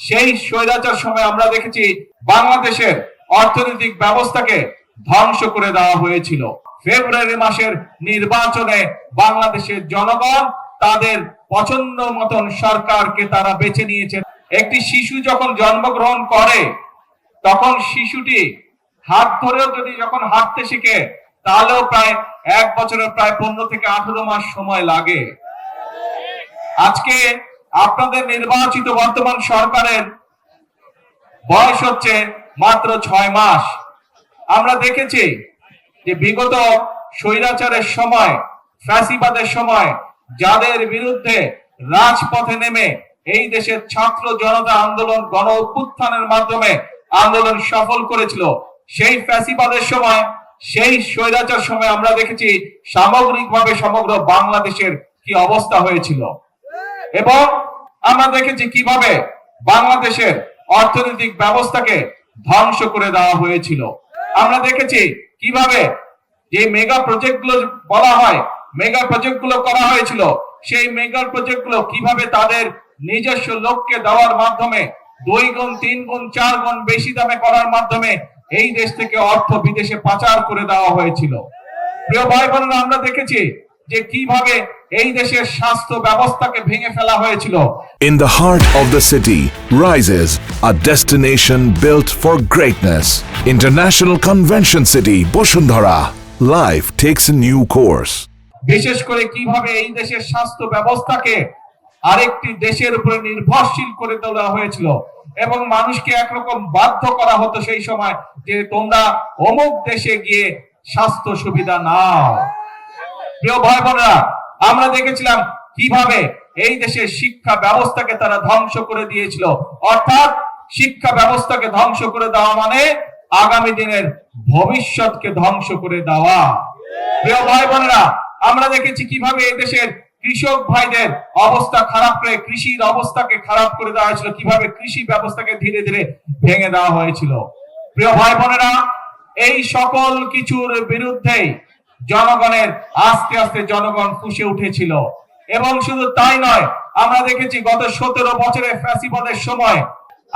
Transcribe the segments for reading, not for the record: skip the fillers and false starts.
সেই স্বৈরাচার সময় আমরা দেখেছি বাংলাদেশের অর্থনৈতিক ব্যবস্থাকে ধ্বংস করে দেওয়া হয়েছিল। ফেব্রুয়ারি মাসের নির্বাচনে বাংলাদেশের জনগণ তাদের পছন্দ মতন সরকারকে তারা বেছে নিয়েছে। একটি শিশু যখন জন্মগ্রহণ করে তখন শিশুটি হাত ধরেও যদি যখন হাঁটতে শিখে তাহলেও প্রায় 1 বছরের প্রায় 15 থেকে 18 মাস সময় লাগে। আজকে আপনাদের নির্বাচিত বর্তমান সরকারের বয়স হচ্ছে মাত্র 6 মাস। আমরা দেখেছি যে বিগত স্বৈরাচারের সময়, ফ্যাসিবাদের সময় যাদের বিরুদ্ধে রাজপথে নেমে এই দেশের ছাত্র জনতা আন্দোলন গণ অভ্যুত্থানের মাধ্যমে আন্দোলন সফল করেছিল, সেই ফ্যাসিবাদের সময়, সেই স্বৈরাচার সময় আমরা দেখেছি সামগ্রিকভাবে সমগ্র বাংলাদেশের কি অবস্থা হয়েছিল এবং আমরা দেখেছি কিভাবে বাংলাদেশের অর্থনৈতিক ব্যবস্থাকে ধ্বংস করে দেওয়া হয়েছিল। আমরা দেখেছি কিভাবে যে মেগা প্রজেক্ট গুলো বলা হয়, মেগা প্রজেক্ট গুলো করা হয়েছিল, সেই মেগা প্রজেক্ট গুলো কিভাবে তাদের নিজস্ব লোককে দেওয়ার মাধ্যমে 2 গুণ 3 গুণ 4 গুণ বেশি দামে করার মাধ্যমে এই দেশ থেকে অর্থ বিদেশে পাচার করে দেওয়া হয়েছিল। প্রিয় ভাই বোনেরা, আমরা দেখেছি যে কিভাবে এই দেশের স্বাস্থ্য ব্যবস্থাকে ভেঙে ফেলা হয়েছিল। In the heart of the city rises a destination built for greatness. International Convention City, Bosundhara. Life takes a new course. বিশেষ করে কিভাবে এই দেশের স্বাস্থ্য ব্যবস্থাকে আরেকটি দেশের উপরে নির্ভরশীল করে তোলা হয়েছিল এবং মানুষকে একরকম বাধ্য করা হতো সেই সময় যে তোমরা অমুক দেশে গিয়ে স্বাস্থ্য সুবিধা নাও। প্রিয় ভাই বোনেরা, আমরা দেখেছিলাম কিভাবে এই দেশের শিক্ষা ব্যবস্থাকে তারা ধ্বংস করে দিয়েছিল। অর্থাৎ শিক্ষা ব্যবস্থাকে ধ্বংস করে দেওয়া মানে আগামী দিনের ভবিষ্যৎকে ধ্বংস করে দেওয়া। প্রিয় ভাই বোনেরা, আমরা দেখেছি কিভাবে এই দেশের কৃষক ভাইদের অবস্থা খারাপ করে কৃষির অবস্থাকে খারাপ করে দেওয়া হয়েছিল, কিভাবে কৃষি ব্যবস্থাকে ধীরে ধীরে ভেঙে দেওয়া হয়েছিল। প্রিয় ভাই বোনেরা, এই সকল কিছুর বিরুদ্ধে জনগণের আস্তে আস্তে জনগণ ফুঁসে উঠেছিল এবং শুধু তাই নয়, আমরা দেখেছি গত 17 বছরের ফ্যাসিবাদের সময়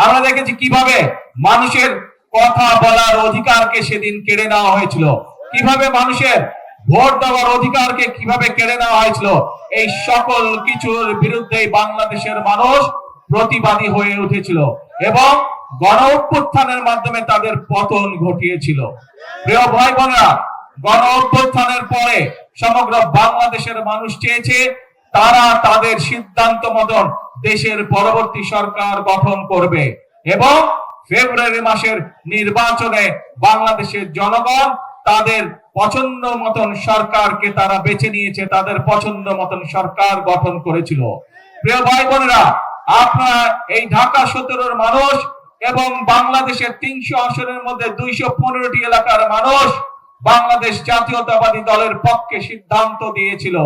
আমরা দেখেছি কিভাবে মানুষের কথা বলার অধিকারকে সেদিন কেড়ে নেওয়া হয়েছিল, কিভাবে মানুষের ভোট দেওয়ার অধিকারকে কিভাবে কেড়ে নেওয়া হয়েছিল। এই সকল কিছুর বিরুদ্ধে বাংলাদেশের মানুষ প্রতিবাদী হয়ে উঠেছিল এবং গণ অভ্যুত্থানের মাধ্যমে তাদের পতন ঘটিয়েছিল। প্রিয় ভাই বোনেরা, গণ অভ্যুত্থানের পরে সমগ্র বাংলাদেশের মানুষ চেয়েছে তারা তাদের সিদ্ধান্ত মতন দেশের পরবর্তী সরকার গঠন করবে এবং ফেব্রুয়ারি মাসের নির্বাচনে বাংলাদেশের জনগণ তাদের পছন্দ মতন সরকারকে তারা বেছে নিয়েছে, তাদের পছন্দ মতন সরকার গঠন করেছিল। প্রিয় ভাই বোনেরা, আপনারা এই ঢাকা 17-র মানুষ এবং বাংলাদেশের 300 আসনের মধ্যে 215টি এলাকার মানুষ বাংলাদেশ জাতীয়তাবাদী দলের পক্ষে সিদ্ধান্ত দিয়েছিল।